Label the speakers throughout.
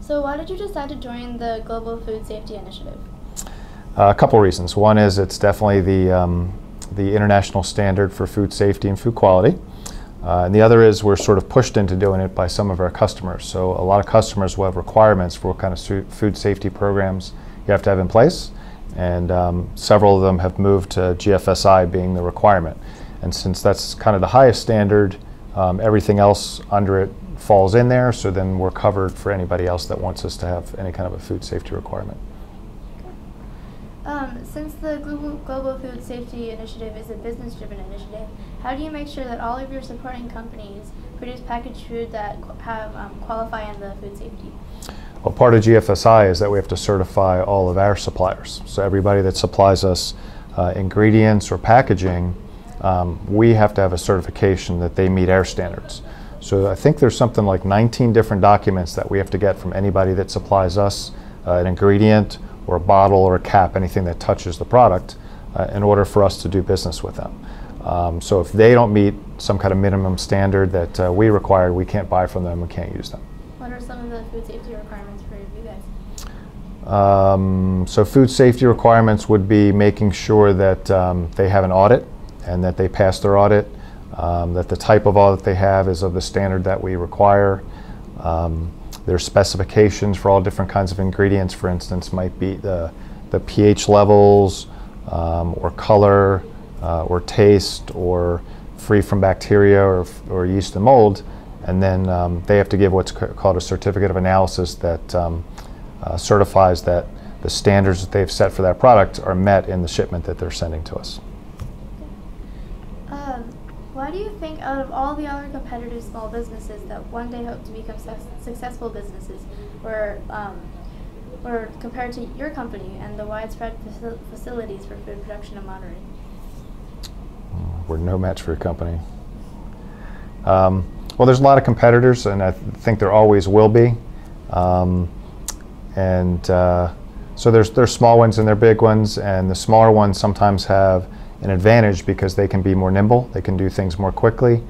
Speaker 1: So why did you decide to join the Global Food Safety Initiative?
Speaker 2: A couple reasons. One is it's definitely the international standard for food safety and food quality. And the other is we're sort of pushed into doing it by some of our customers. So a lot of customers will have requirements for what kind of food safety programs you have to have in place. And several of them have moved to GFSI being the requirement. And since that's kind of the highest standard, everything else under it falls in there, so then we're covered for anybody else that wants us to have any kind of a food safety requirement.
Speaker 1: Since the Global Food Safety Initiative is a business-driven initiative, how do you make sure that all of your supporting companies produce packaged food that have qualify in the food safety?
Speaker 2: Well, part of GFSI is that we have to certify all of our suppliers. So everybody that supplies us ingredients or packaging, we have to have a certification that they meet our standards. So I think there's something like 19 different documents that we have to get from anybody that supplies us an ingredient or a bottle or a cap, anything that touches the product, in order for us to do business with them. So if they don't meet some kind of minimum standard that we require, we can't buy from them, we can't use them.
Speaker 1: What are some of the food safety requirements for you guys?
Speaker 2: So food safety requirements would be making sure that they have an audit and that they pass their audit, that the type of audit they have is of the standard that we require. There's specifications for all different kinds of ingredients. For instance, might be the pH levels, or color, or taste, or free from bacteria or yeast and mold. And then they have to give what's called a certificate of analysis that certifies that the standards that they've set for that product are met in the shipment that they're sending to us.
Speaker 1: Why do you think out of all the other competitive small businesses that one day hope to become successful businesses were compared to your company and the widespread facilities for food production and monitoring?
Speaker 2: We're no match for your company. Well, there's a lot of competitors, and I think there always will be. So there's small ones and there are big ones, and the smaller ones sometimes have an advantage because they can be more nimble, they can do things more quickly.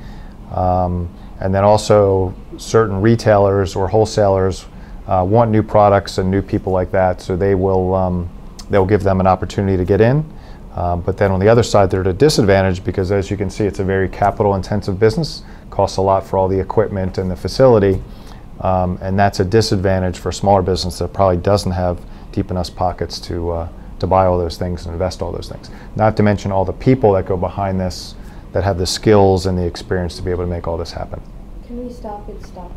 Speaker 2: And then also certain retailers or wholesalers want new products and new people like that, so they'll give them an opportunity to get in. But then on the other side, they're at a disadvantage because, as you can see, it's a very capital-intensive business. Costs a lot for all the equipment and the facility, and that's a disadvantage for a smaller business that probably doesn't have deep enough pockets to buy all those things and invest all those things. Not to mention all the people that go behind this that have the skills and the experience to be able to make all this happen.
Speaker 3: Can we stop and stop?